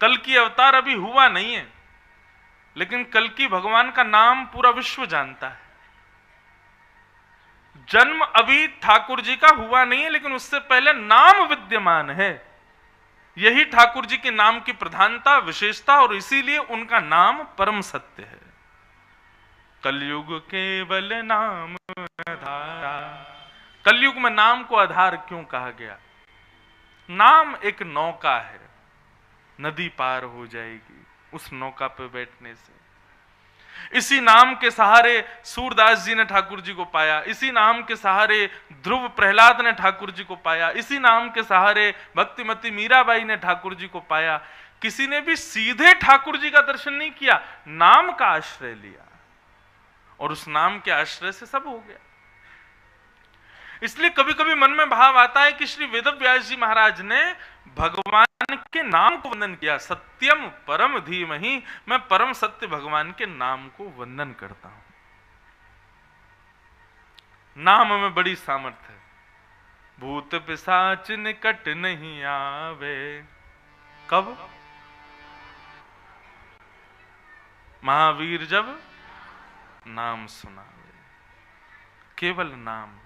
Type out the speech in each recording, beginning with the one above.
कल की अवतार अभी हुआ नहीं है, लेकिन कल की भगवान का नाम पूरा विश्व जानता है। जन्म अभी ठाकुर जी का हुआ नहीं है, लेकिन उससे पहले नाम विद्यमान है। यही ठाकुर जी के नाम की प्रधानता, विशेषता, और इसीलिए उनका नाम परम सत्य है। कलयुग केवल नाम आधारा। कलयुग में नाम को आधार क्यों कहा गया? नाम एक नौका है, नदी पार हो जाएगी उस नौका पे बैठने से। इसी नाम के सहारे सूरदास जी ने ठाकुर जी को पाया, इसी नाम के सहारे ध्रुव प्रहलाद ने ठाकुर जी को पाया, इसी नाम के सहारे भक्तिमती मीराबाई ने ठाकुर जी को पाया। किसी ने भी सीधे ठाकुर जी का दर्शन नहीं किया, नाम का आश्रय लिया, और उस नाम के आश्रय से सब हो गया। इसलिए कभी कभी मन में भाव आता है कि श्री वेदव्यास जी महाराज ने भगवान के नाम को वंदन किया। सत्यम परम धीमहि, मैं परम सत्य भगवान के नाम को वंदन करता हूं। नाम में बड़ी सामर्थ्य है। भूत पिशाच निकट नहीं आवे। कब? महावीर जब नाम सुनावे। केवल नाम।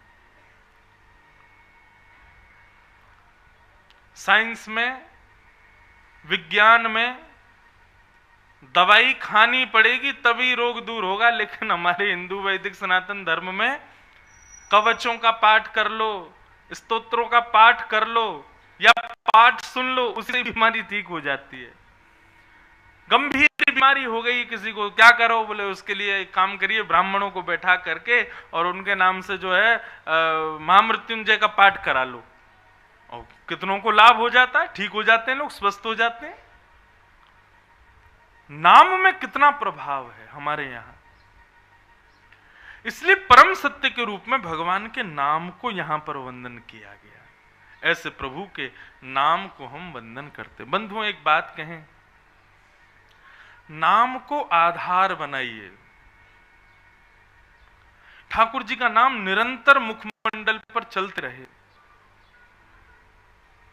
साइंस में, विज्ञान में दवाई खानी पड़ेगी तभी रोग दूर होगा, लेकिन हमारे हिंदू वैदिक सनातन धर्म में कवचों का पाठ कर लो, स्तोत्रों का पाठ कर लो, या पाठ सुन लो, उससे बीमारी ठीक हो जाती है। गंभीर बीमारी हो गई किसी को, क्या करो? बोले उसके लिए एक काम करिए, ब्राह्मणों को बैठा करके और उनके नाम से जो है महामृत्युंजय का पाठ करा लो, और कितनों को लाभ हो जाता है, ठीक हो जाते हैं लोग, स्वस्थ हो जाते हैं। नाम में कितना प्रभाव है हमारे यहां। इसलिए परम सत्य के रूप में भगवान के नाम को यहां पर वंदन किया गया। ऐसे प्रभु के नाम को हम वंदन करते। बंधुओं, एक बात कहें, नाम को आधार बनाइए। ठाकुर जी का नाम निरंतर मुखमंडल पर चलते रहे।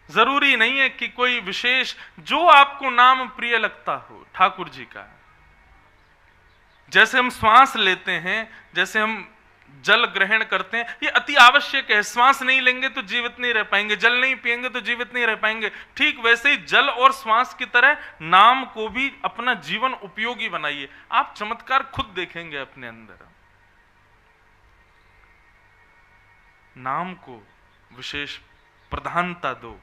जरूरी नहीं है कि कोई विशेष, जो आपको नाम प्रिय लगता हो ठाकुर जी का। जैसे हम श्वास लेते हैं, जैसे हम जल ग्रहण करते हैं, ये अति आवश्यक है। श्वास नहीं लेंगे तो जीवित नहीं रह पाएंगे, जल नहीं पिएंगे तो जीवित नहीं रह पाएंगे। ठीक वैसे ही जल और श्वास की तरह नाम को भी अपना जीवन उपयोगी बनाइए। आप चमत्कार खुद देखेंगे अपने अंदर। नाम को विशेष प्रधानता दो।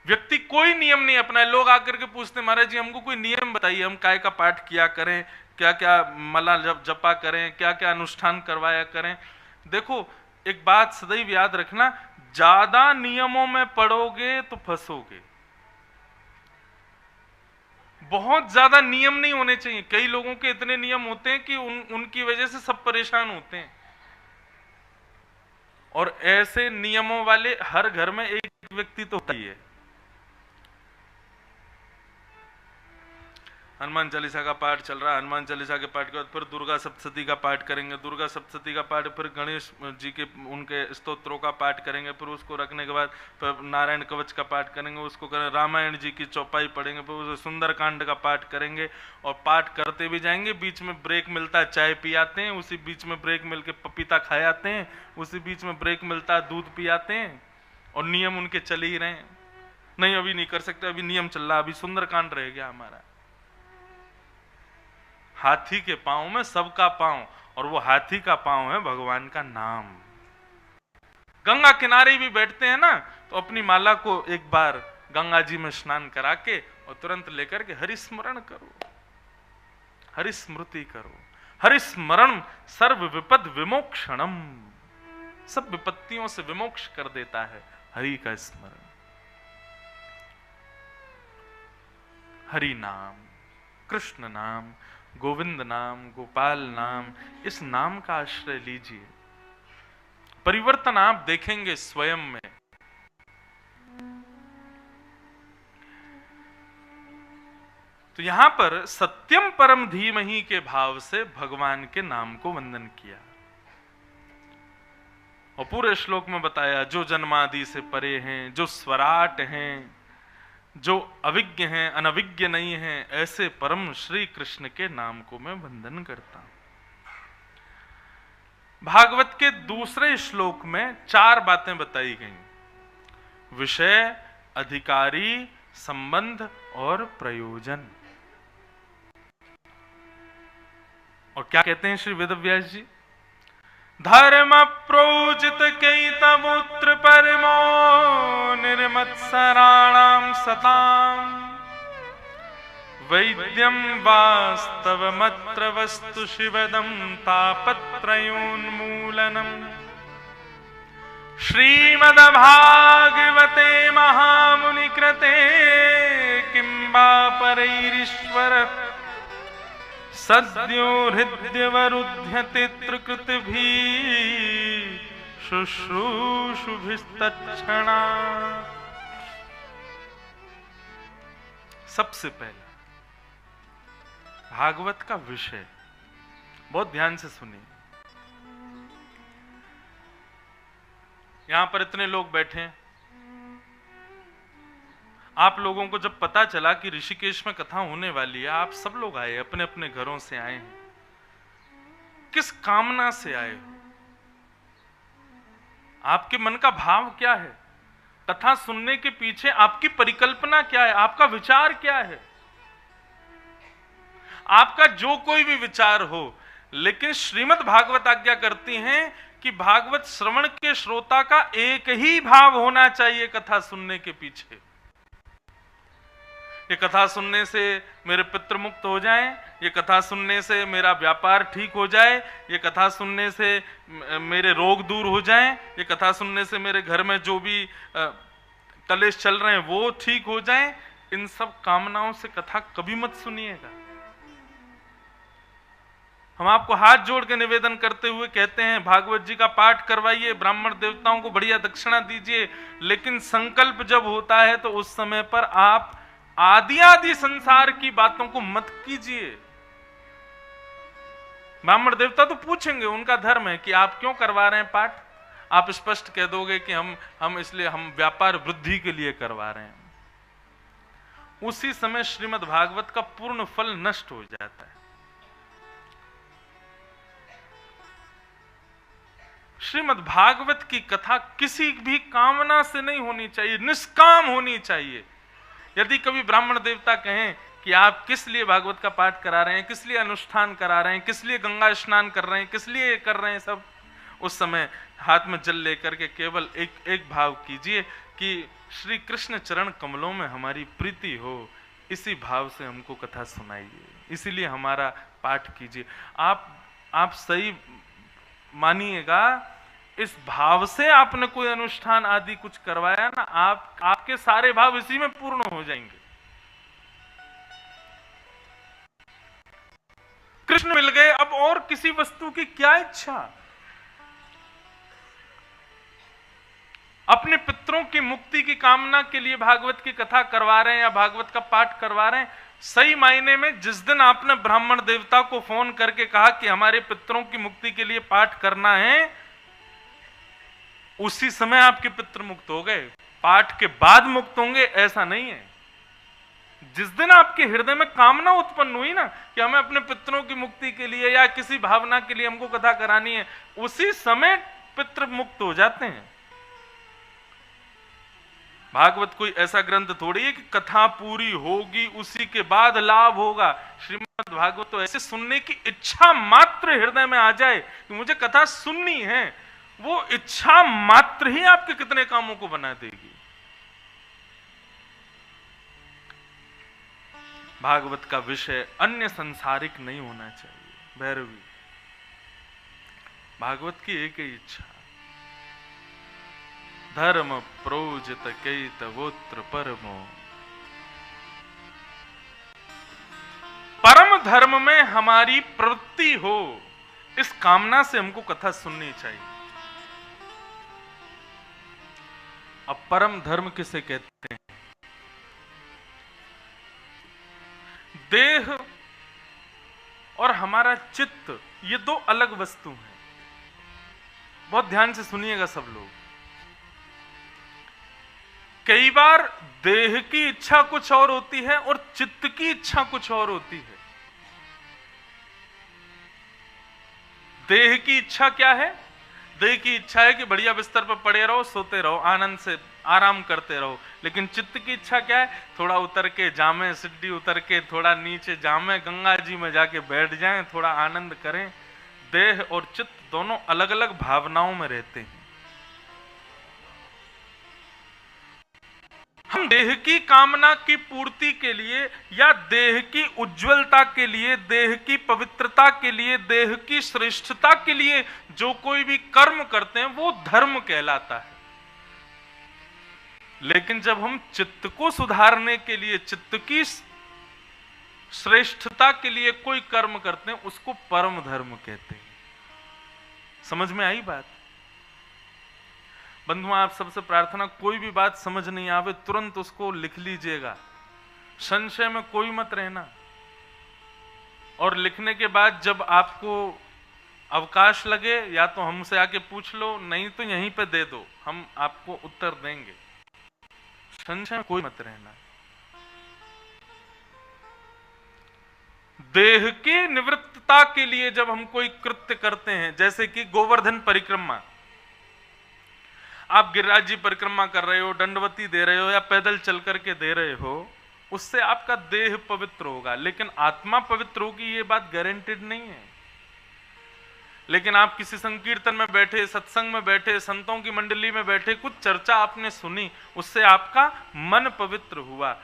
व्यक्ति कोई नियम नहीं अपनाए। लोग आकर के पूछते, महाराज जी हमको कोई नियम बताइए, हम काय का पाठ किया करें, क्या क्या मला जपा करें, क्या क्या अनुष्ठान करवाया करें। देखो, एक बात सदैव याद रखना, ज्यादा नियमों में पड़ोगे तो फंसोगे। बहुत ज्यादा नियम नहीं होने चाहिए। कई लोगों के इतने नियम होते हैं कि उनकी वजह से सब परेशान होते हैं। और ऐसे नियमों वाले हर घर में एक व्यक्ति तो होता ही है। हनुमान चालीसा का पाठ चल रहा है, हनुमान चालीसा के पाठ के बाद फिर दुर्गा सप्तशती का पाठ करेंगे, दुर्गा सप्तशती का पाठ, फिर गणेश जी के उनके स्तोत्रों का पाठ करेंगे, फिर उसको रखने के बाद फिर नारायण कवच का पाठ करेंगे, उसको करें, रामायण जी की चौपाई पढ़ेंगे, फिर उसे सुंदरकांड का पाठ करेंगे, और पाठ करते भी जाएंगे। बीच में ब्रेक मिलता है, चाय पी आते हैं, उसी बीच में ब्रेक मिल के पपीता खाए आते हैं, उसी बीच में ब्रेक मिलता है, दूध पी आते हैं, और नियम उनके चल ही रहे हैं। नहीं अभी नहीं कर सकते, अभी नियम चल रहा, अभी सुंदरकांड रह गया हमारा। हाथी के पांव में सबका पांव, और वो हाथी का पांव है भगवान का नाम। गंगा किनारे भी बैठते हैं ना, तो अपनी माला को एक बार गंगा जी में स्नान करा के और तुरंत लेकर के हरिस्मरण करो, हरिस्मृति करो। हरिस्मरण सर्व विपद विमोक्षणम, सब विपत्तियों से विमोक्ष कर देता है हरि का स्मरण। हरि नाम, कृष्ण नाम, गोविंद नाम, गोपाल नाम, इस नाम का आश्रय लीजिए। परिवर्तन आप देखेंगे स्वयं में। तो यहां पर सत्यम परम धीमहि के भाव से भगवान के नाम को वंदन किया, और पूरे श्लोक में बताया जो जन्मादि से परे हैं, जो स्वराट हैं, जो अविज्ञ हैं, अनविज्ञ नहीं हैं, ऐसे परम श्री कृष्ण के नाम को मैं वंदन करता हूं। भागवत के दूसरे श्लोक में 4 बातें बताई गई: विषय, अधिकारी, संबंध और प्रयोजन। और क्या कहते हैं श्री वेदव्यास जी? धर्म प्रोजित कई तमुत्र परमो निर्मत्सराणाम सताम वैद्यम वास्तवमत्र वस्तु शिवदम तापत्रयोन्मूलनम। श्रीमद्भागवते महामुनि कृते किं वा परैरीश्वर सद्यो हृद्यवरुध्यते त्रिकृतिभिः शुश्रूषुभिस्तत्क्षणा। सबसे पहला भागवत का विषय, बहुत ध्यान से सुनिए। यहां पर इतने लोग बैठे हैं, आप लोगों को जब पता चला कि ऋषिकेश में कथा होने वाली है, आप सब लोग आए, अपने अपने घरों से आए हैं। किस कामना से आए हो? आपके मन का भाव क्या है? कथा सुनने के पीछे आपकी परिकल्पना क्या है? आपका विचार क्या है? आपका जो कोई भी विचार हो, लेकिन श्रीमद् भागवत आज्ञा करती हैं कि भागवत श्रवण के श्रोता का एक ही भाव होना चाहिए कथा सुनने के पीछे। ये कथा सुनने से मेरे पितृ मुक्त हो जाएं, ये कथा सुनने से मेरा व्यापार ठीक हो जाए, ये कथा सुनने से मेरे रोग दूर हो जाएं, ये कथा सुनने से मेरे घर में जो भी कलेश चल रहे हैं वो ठीक हो जाएं। इन सब कामनाओं से कथा कभी मत सुनिएगा। हम आपको हाथ जोड़ के निवेदन करते हुए कहते हैं, भागवत जी का पाठ करवाइए, ब्राह्मण देवताओं को बढ़िया दक्षिणा दीजिए, लेकिन संकल्प जब होता है तो उस समय पर आप आदि संसार की बातों को मत कीजिए। ब्राह्मण देवता तो पूछेंगे, उनका धर्म है कि आप क्यों करवा रहे हैं पाठ। आप स्पष्ट कह दोगे कि हम इसलिए, हम व्यापार वृद्धि के लिए करवा रहे हैं। उसी समय श्रीमद् भागवत का पूर्ण फल नष्ट हो जाता है। श्रीमद् भागवत की कथा किसी भी कामना से नहीं होनी चाहिए, निष्काम होनी चाहिए। यदि कभी ब्राह्मण देवता कहें कि आप किस लिए भागवत का पाठ करा रहे हैं, किस लिए अनुष्ठान करा रहे हैं, किस लिए गंगा स्नान कर रहे हैं, किस लिए कर रहे हैं सब, उस समय हाथ में जल लेकर के केवल एक भाव कीजिए कि श्री कृष्ण चरण कमलों में हमारी प्रीति हो। इसी भाव से हमको कथा सुनाइए, इसीलिए हमारा पाठ कीजिए। आप सही मानिएगा, इस भाव से आपने कोई अनुष्ठान आदि कुछ करवाया ना, आपके सारे भाव इसी में पूर्ण हो जाएंगे। कृष्ण मिल गए, अब और किसी वस्तु की क्या इच्छा। अपने पितरों की मुक्ति की कामना के लिए भागवत की कथा करवा रहे हैं या भागवत का पाठ करवा रहे हैं। सही मायने में जिस दिन आपने ब्राह्मण देवता को फोन करके कहा कि हमारे पितरों की मुक्ति के लिए पाठ करना है, उसी समय आपके पितृ मुक्त हो गए। पाठ के बाद मुक्त होंगे ऐसा नहीं है। जिस दिन आपके हृदय में कामना उत्पन्न हुई ना कि हमें अपने पितरों की मुक्ति के लिए या किसी भावना के लिए हमको कथा करानी है, उसी समय पितृ मुक्त हो जाते हैं। भागवत कोई ऐसा ग्रंथ थोड़ी है कि कथा पूरी होगी उसी के बाद लाभ होगा। श्रीमद् भागवत तो ऐसे सुनने की इच्छा मात्र हृदय में आ जाए कि मुझे कथा सुननी है, वो इच्छा मात्र ही आपके कितने कामों को बना देगी। भागवत का विषय अन्य संसारिक नहीं होना चाहिए। भैरवी, भागवत की एक ही इच्छा, धर्म प्रोजित कैतवोत्र परमो। परम धर्म में हमारी प्रवृत्ति हो, इस कामना से हमको कथा सुननी चाहिए। अब परम धर्म किसे कहते हैं? देह और हमारा चित्त, ये दो अलग वस्तु हैं। बहुत ध्यान से सुनिएगा सब लोग। कई बार देह की इच्छा कुछ और होती है और चित्त की इच्छा कुछ और होती है। देह की इच्छा क्या है? देह की इच्छा है कि बढ़िया बिस्तर पर पड़े रहो, सोते रहो, आनंद से आराम करते रहो। लेकिन चित्त की इच्छा क्या है? थोड़ा उतर के जामे, सिड्डी उतर के थोड़ा नीचे जामे, गंगा जी में जाके बैठ जाएं, थोड़ा आनंद करें। देह और चित्त दोनों अलग अलग भावनाओं में रहते हैं। हम देह की कामना की पूर्ति के लिए या देह की उज्जवलता के लिए, देह की पवित्रता के लिए, देह की श्रेष्ठता के लिए जो कोई भी कर्म करते हैं वो धर्म कहलाता है। लेकिन जब हम चित्त को सुधारने के लिए, चित्त की श्रेष्ठता के लिए कोई कर्म करते हैं उसको परम धर्म कहते हैं। समझ में आई बात? बंधुओं, आप सबसे प्रार्थना, कोई भी बात समझ नहीं आवे तुरंत उसको लिख लीजिएगा, संशय में कोई मत रहना। और लिखने के बाद जब आपको अवकाश लगे या तो हमसे आके पूछ लो, नहीं तो यहीं पे दे दो, हम आपको उत्तर देंगे। संशय में कोई मत रहना। देह की निवृत्तता के लिए जब हम कोई कृत्य करते हैं, जैसे कि गोवर्धन परिक्रमा, आप गिरिराज जी परिक्रमा कर रहे हो, दंडवती दे रहे हो या पैदल चल करके दे रहे हो, उससे आपका देह पवित्र होगा, लेकिन आत्मा पवित्र होगी ये बात गारंटेड नहीं है। लेकिन आप किसी संकीर्तन में बैठे, सत्संग में बैठे, संतों की मंडली में बैठे, कुछ चर्चा आपने सुनी, उससे आपका मन पवित्र हुआ,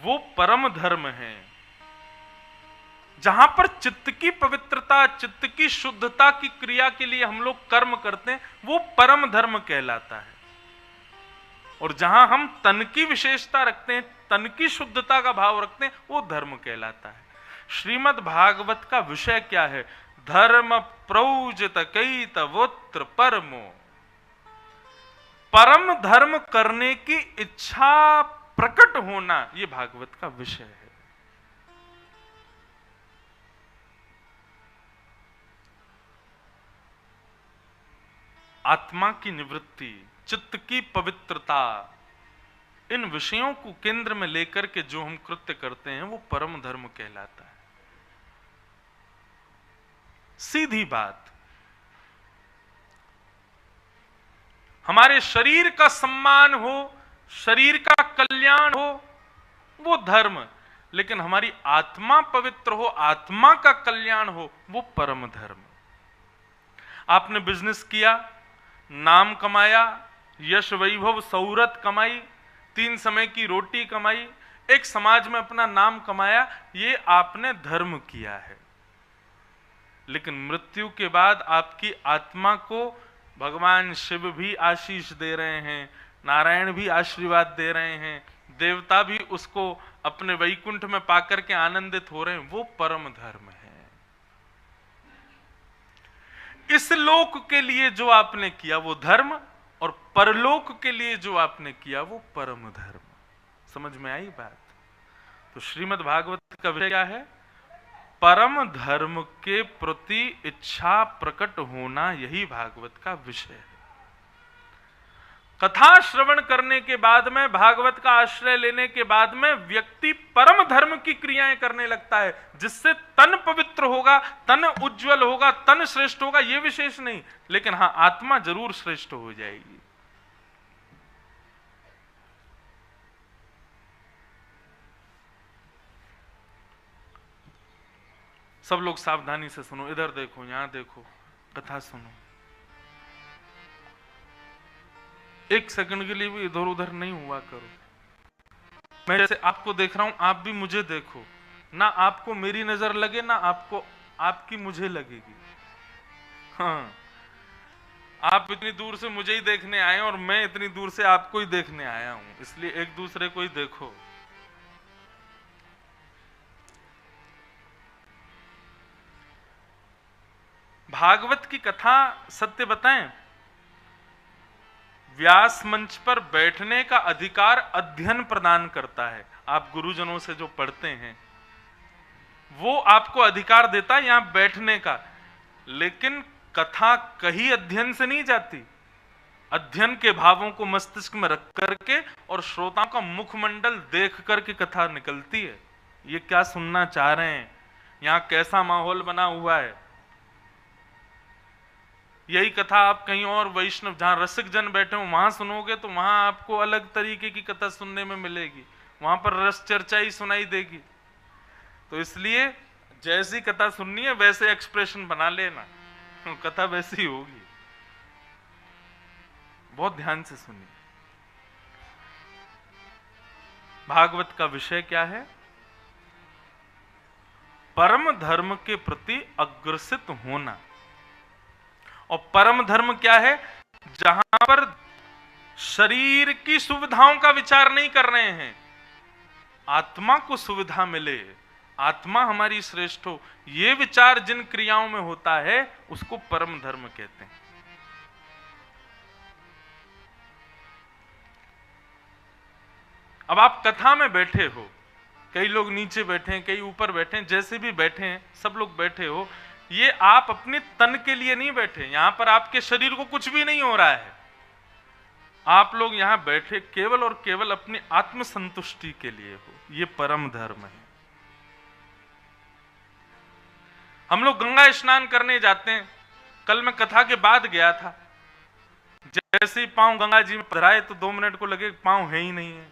वो परम धर्म है। जहां पर चित्त की पवित्रता, चित्त की शुद्धता की क्रिया के लिए हम लोग कर्म करते हैं, वो परम धर्म कहलाता है। और जहां हम तन की विशेषता रखते हैं, तन की शुद्धता का भाव रखते हैं, वो धर्म कहलाता है। श्रीमद् भागवत का विषय क्या है? धर्म प्रौजित कैतवोत्र परमो। परम धर्म करने की इच्छा प्रकट होना, ये भागवत का विषय है। आत्मा की निवृत्ति, चित्त की पवित्रता, इन विषयों को केंद्र में लेकर के जो हम कृत्य करते हैं वो परम धर्म कहलाता है। सीधी बात, हमारे शरीर का सम्मान हो, शरीर का कल्याण हो, वो धर्म, लेकिन हमारी आत्मा पवित्र हो, आत्मा का कल्याण हो, वो परम धर्म। आपने बिजनेस किया, नाम कमाया, यश वैभव सौरत कमाई, 3 समय की रोटी कमाई, एक समाज में अपना नाम कमाया, ये आपने धर्म किया है। लेकिन मृत्यु के बाद आपकी आत्मा को भगवान शिव भी आशीष दे रहे हैं, नारायण भी आशीर्वाद दे रहे हैं, देवता भी उसको अपने वैकुंठ में पाकर के आनंदित हो रहे हैं, वो परम धर्म है। इस लोक के लिए जो आपने किया वो धर्म, और परलोक के लिए जो आपने किया वो परम धर्म। समझ में आई बात? तो श्रीमद् भागवत का विषय क्या है? परम धर्म के प्रति इच्छा प्रकट होना, यही भागवत का विषय है। कथा श्रवण करने के बाद में, भागवत का आश्रय लेने के बाद में व्यक्ति परम धर्म की क्रियाएं करने लगता है, जिससे तन पवित्र होगा, तन उज्जवल होगा, तन श्रेष्ठ होगा, यह विशेष नहीं, लेकिन हां, आत्मा जरूर श्रेष्ठ हो जाएगी। सब लोग सावधानी से सुनो, इधर देखो, यहां देखो, कथा सुनो। एक सेकंड के लिए भी इधर उधर नहीं हुआ करो। मैं जैसे आपको देख रहा हूं, आप भी मुझे देखो, ना आपको मेरी नजर लगे, ना आपको आपकी मुझे लगेगी। हाँ, आप इतनी दूर से मुझे ही देखने आए और मैं इतनी दूर से आपको ही देखने आया हूं, इसलिए एक दूसरे को ही देखो। भागवत की कथा, सत्य बताएं, व्यास मंच पर बैठने का अधिकार अध्ययन प्रदान करता है। आप गुरुजनों से जो पढ़ते हैं वो आपको अधिकार देता है यहां बैठने का, लेकिन कथा कहीं अध्ययन से नहीं जाती, अध्ययन के भावों को मस्तिष्क में रख करके और श्रोताओं का मुखमंडल देख करके कथा निकलती है। ये क्या सुनना चाह रहे हैं, यहाँ कैसा माहौल बना हुआ है। यही कथा आप कहीं और वैष्णव जहां रसिक जन बैठे हो वहां सुनोगे तो वहां आपको अलग तरीके की कथा सुनने में मिलेगी, वहां पर रस चर्चा ही सुनाई देगी। तो इसलिए जैसी कथा सुननी है वैसे एक्सप्रेशन बना लेना, कथा वैसी ही होगी। बहुत ध्यान से सुनिए। भागवत का विषय क्या है? परम धर्म के प्रति अग्रसित होना। और परम धर्म क्या है? जहां पर शरीर की सुविधाओं का विचार नहीं कर रहे हैं, आत्मा को सुविधा मिले, आत्मा हमारी श्रेष्ठ हो, ये विचार जिन क्रियाओं में होता है उसको परम धर्म कहते हैं। अब आप कथा में बैठे हो, कई लोग नीचे बैठे हैं, कई ऊपर बैठे हैं, जैसे भी बैठे हैं सब लोग बैठे हो, ये आप अपने तन के लिए नहीं बैठे, यहां पर आपके शरीर को कुछ भी नहीं हो रहा है। आप लोग यहां बैठे केवल और केवल अपनी आत्म संतुष्टि के लिए हो। ये परम धर्म है। हम लोग गंगा स्नान करने जाते हैं। कल मैं कथा के बाद गया था, जैसे ही पांव गंगा जी में पधराए तो 2 मिनट को लगे पांव है ही नहीं है।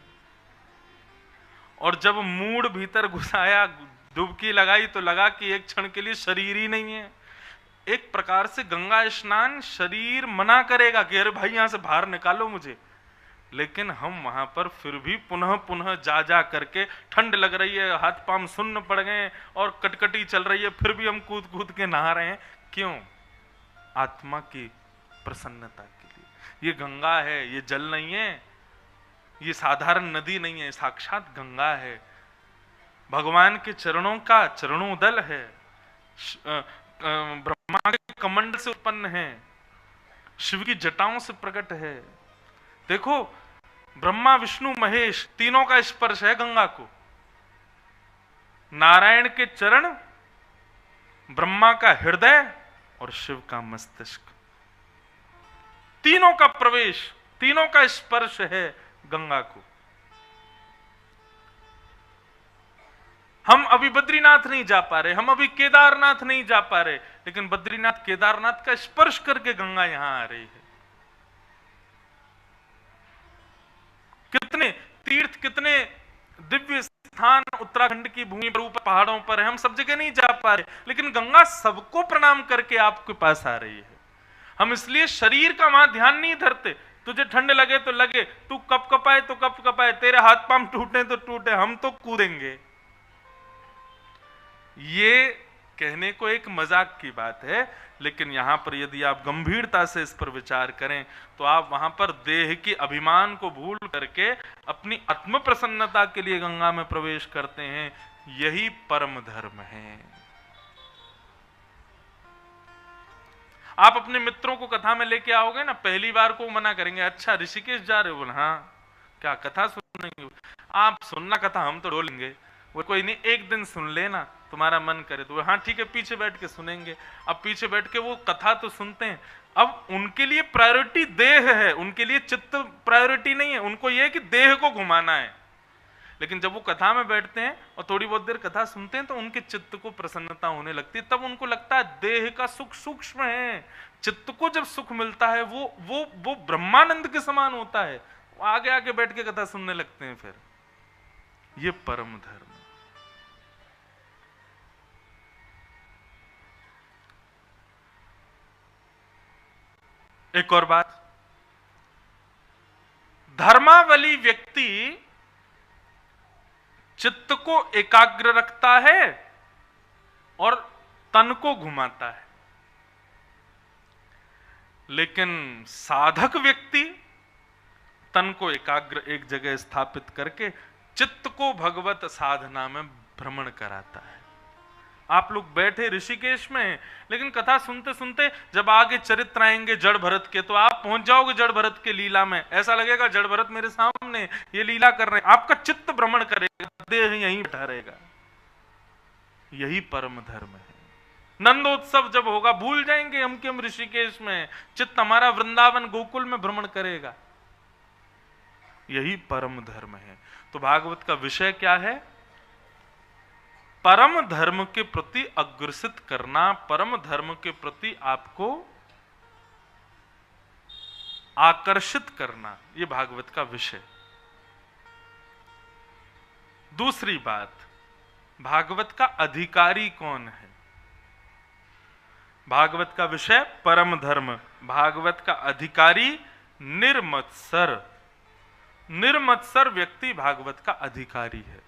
और जब मूड भीतर घुसाया, डुबकी लगाई तो लगा कि एक क्षण के लिए शरीर ही नहीं है। एक प्रकार से गंगा स्नान शरीर मना करेगा कि अरे भाई यहां से बाहर निकालो मुझे, लेकिन हम वहां पर फिर भी पुनः पुनः जा जा करके, ठंड लग रही है, हाथ पांव सुन्न पड़ गए और कटकटी चल रही है, फिर भी हम कूद कूद के नहा रहे हैं। क्यों? आत्मा की प्रसन्नता के लिए। ये गंगा है, ये जल नहीं है, ये साधारण नदी नहीं है, साक्षात गंगा है, भगवान के चरणों का चरणोदल है, ब्रह्मा के कमंड से उत्पन्न है, शिव की जटाओं से प्रकट है। देखो, ब्रह्मा विष्णु महेश तीनों का स्पर्श है गंगा को। नारायण के चरण, ब्रह्मा का हृदय और शिव का मस्तिष्क, तीनों का प्रवेश, तीनों का स्पर्श है गंगा को। हम अभी बद्रीनाथ नहीं जा पा रहे, हम अभी केदारनाथ नहीं जा पा रहे, लेकिन बद्रीनाथ केदारनाथ का स्पर्श करके गंगा यहां आ रही है। कितने तीर्थ, कितने दिव्य स्थान उत्तराखंड की भूमि पर, ऊपर पहाड़ों पर है, हम सब जगह नहीं जा पा रहे, लेकिन गंगा सबको प्रणाम करके आपके पास आ रही है। हम इसलिए शरीर का वहां ध्यान नहीं धरते। तुझे ठंड लगे तो लगे, तू कप कपाए तो कप कपाए, तेरे हाथ पांव टूटे तो टूटे, हम तो कूदेंगे। ये कहने को एक मजाक की बात है, लेकिन यहां पर यदि आप गंभीरता से इस पर विचार करें तो आप वहां पर देह के अभिमान को भूल करके अपनी आत्म प्रसन्नता के लिए गंगा में प्रवेश करते हैं। यही परम धर्म है। आप अपने मित्रों को कथा में लेके आओगे ना, पहली बार को मना करेंगे, अच्छा ऋषिकेश जा रहे हो? बोले हाँ। क्या कथा सुनेंगे? आप सुनना कथा, हम तो डोलेंगे। वो कोई नहीं, एक दिन सुन लेना, तुम्हारा मन करे तो। हाँ ठीक है, पीछे बैठ के सुनेंगे। अब पीछे बैठ के वो कथा तो सुनते हैं, अब उनके लिए प्रायोरिटी देह है, उनके लिए चित्त प्रायोरिटी नहीं है। उनको ये है कि देह को घुमाना है। लेकिन जब वो कथा में बैठते हैं और थोड़ी बहुत देर कथा सुनते हैं तो उनके चित्त को प्रसन्नता होने लगती है। तब उनको लगता है देह का सुख सूक्ष्म है, चित्त को जब सुख मिलता है वो ब्रह्मानंद के समान होता है। वो आगे आगे बैठ के कथा सुनने लगते हैं। फिर ये परम धर्म। एक और बात, धर्मावली व्यक्ति चित्त को एकाग्र रखता है और तन को घुमाता है, लेकिन साधक व्यक्ति तन को एकाग्र एक जगह स्थापित करके चित्त को भगवत साधना में भ्रमण कराता है। आप लोग बैठे ऋषिकेश में, लेकिन कथा सुनते सुनते जब आगे चरित्र आएंगे जड़ भरत के, तो आप पहुंच जाओगे जड़ भरत के लीला में। ऐसा लगेगा जड़ भरत मेरे सामने ये लीला कर रहे हैं। आपका चित्त भ्रमण करेगा, देह यहीं बैठा रहेगा। यही परम धर्म है। नंदोत्सव जब होगा भूल जाएंगे हम कि हम ऋषिकेश में, चित्त हमारा वृंदावन गोकुल में भ्रमण करेगा। यही परम धर्म है। तो भागवत का विषय क्या है? परम धर्म के प्रति अग्रसित करना, परम धर्म के प्रति आपको आकर्षित करना, यह भागवत का विषय। दूसरी बात, भागवत का अधिकारी कौन है? भागवत का विषय परम धर्म, भागवत का अधिकारी निर्मत्सर। निर्मत्सर व्यक्ति भागवत का अधिकारी है।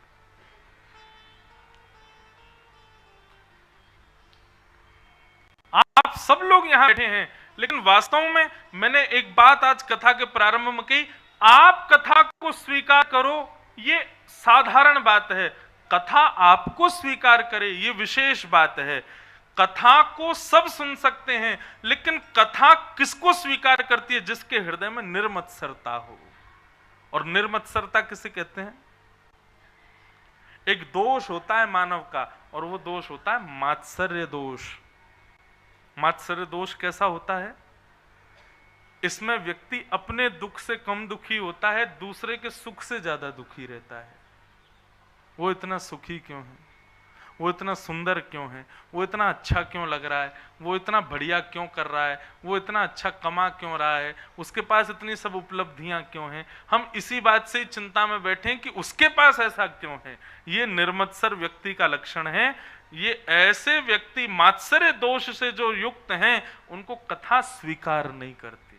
आप सब लोग यहां बैठे हैं, लेकिन वास्तव में मैंने एक बात आज कथा के प्रारंभ में कही, आप कथा को स्वीकार करो, ये साधारण बात है। कथा आपको स्वीकार करे, ये विशेष बात है। कथा को सब सुन सकते हैं, लेकिन कथा किसको स्वीकार करती है? जिसके हृदय में निर्मत्सरता हो। और निर्मत्सरता किसे कहते हैं? एक दोष होता है मानव का, और वो दोष होता है मात्सर्य दोष। मात्सर्य दोष कैसा होता है? इसमें व्यक्ति अपने दुख से कम दुखी होता है, दूसरे के सुख से ज्यादा दुखी रहता है। वो इतना सुखी क्यों है? वो इतना सुंदर क्यों है? वो इतना अच्छा क्यों लग रहा है? वो इतना बढ़िया क्यों कर रहा है? वो इतना अच्छा कमा क्यों रहा है? उसके पास इतनी सब उपलब्धियां क्यों हैं? हम इसी बात से चिंता में बैठे हैं कि उसके पास ऐसा क्यों है। ये निर्मत्सर व्यक्ति का लक्षण है। ये ऐसे व्यक्ति मात्सर्य दोष से जो युक्त हैं, उनको कथा स्वीकार नहीं करती।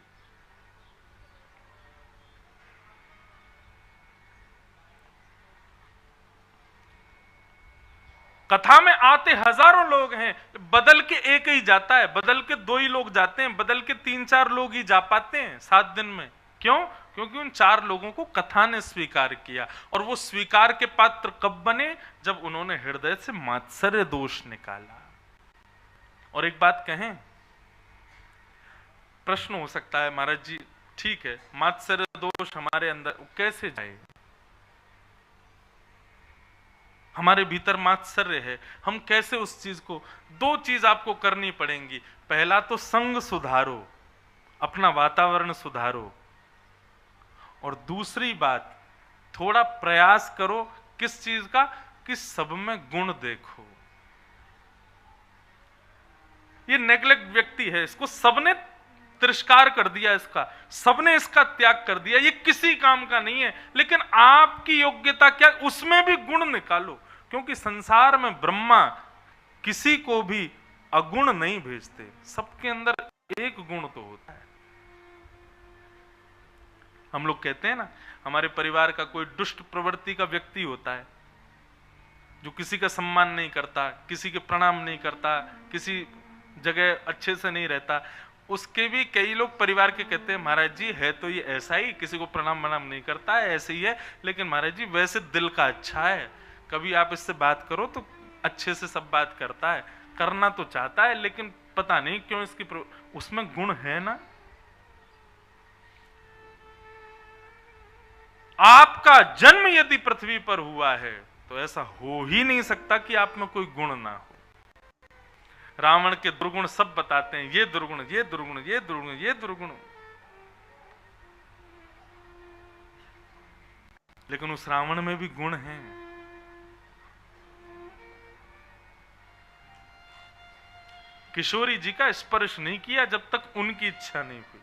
कथा में आते हजारों लोग हैं, बदल के एक ही जाता है, बदल के 2 ही लोग जाते हैं, बदल के 3-4 लोग ही जा पाते हैं 7 दिन में। क्यों? क्योंकि उन 4 लोगों को कथा ने स्वीकार किया। और वो स्वीकार के पात्र कब बने? जब उन्होंने हृदय से मात्सर्य दोष निकाला। और एक बात कहें, प्रश्न हो सकता है, महाराज जी ठीक है, मात्सर्य दोष हमारे अंदर कैसे जाए? हमारे भीतर मात्सर्य है, हम कैसे उस चीज को? 2 चीज आपको करनी पड़ेंगी। पहला तो संग सुधारो, अपना वातावरण सुधारो। और दूसरी बात, थोड़ा प्रयास करो किस चीज का? कि सब में गुण देखो। ये नेग्लेक्ट व्यक्ति है, इसको सबने तिरस्कार कर दिया, इसका सबने इसका त्याग कर दिया, ये किसी काम का नहीं है। लेकिन आपकी योग्यता क्या? उसमें भी गुण निकालो। क्योंकि संसार में ब्रह्मा किसी को भी अगुण नहीं भेजते, सबके अंदर एक गुण तो होता है। हम लोग कहते हैं ना, हमारे परिवार का कोई दुष्ट प्रवृत्ति का व्यक्ति होता है, जो किसी का सम्मान नहीं करता, किसी के प्रणाम नहीं करता, किसी जगह अच्छे से नहीं रहता, उसके भी कई लोग परिवार के कहते हैं, महाराज जी है तो ये ऐसा ही, किसी को प्रणाम वनाम नहीं करता है, ऐसे ही है, लेकिन महाराज जी वैसे दिल का अच्छा है, कभी आप इससे बात करो तो अच्छे से सब बात करता है, करना तो चाहता है, लेकिन पता नहीं क्यों इसकी उसमें गुण है ना। आपका जन्म यदि पृथ्वी पर हुआ है तो ऐसा हो ही नहीं सकता कि आप में कोई गुण ना हो। रावण के दुर्गुण सब बताते हैं, ये दुर्गुण, ये दुर्गुण, ये दुर्गुण, ये दुर्गुण, लेकिन उस रावण में भी गुण हैं। किशोरी जी का स्पर्श नहीं किया जब तक उनकी इच्छा नहीं हुई।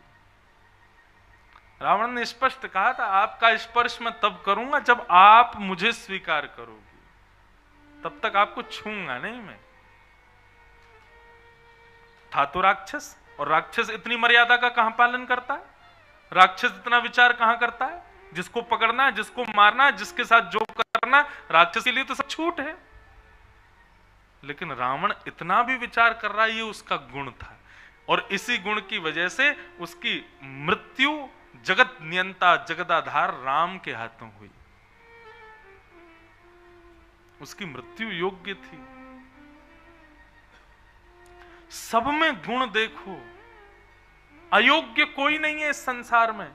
रावण ने स्पष्ट कहा था, आपका स्पर्श मैं तब करूंगा जब आप मुझे स्वीकार करोगी, तब तक आपको छूंगा नहीं मैं। था तो राक्षस, और राक्षस इतनी मर्यादा का कहां पालन करता है? राक्षस इतना विचार कहां करता है? जिसको पकड़ना है, जिसको मारना है, जिसके साथ जो करना, राक्षस के लिए तो सब छूट है। लेकिन रावण इतना भी विचार कर रहा है, ये उसका गुण था, और इसी गुण की वजह से उसकी मृत्यु जगत नियंता जगदाधार राम के हाथों हुई। उसकी मृत्यु योग्य थी। सब में गुण देखो, अयोग्य कोई नहीं है इस संसार में।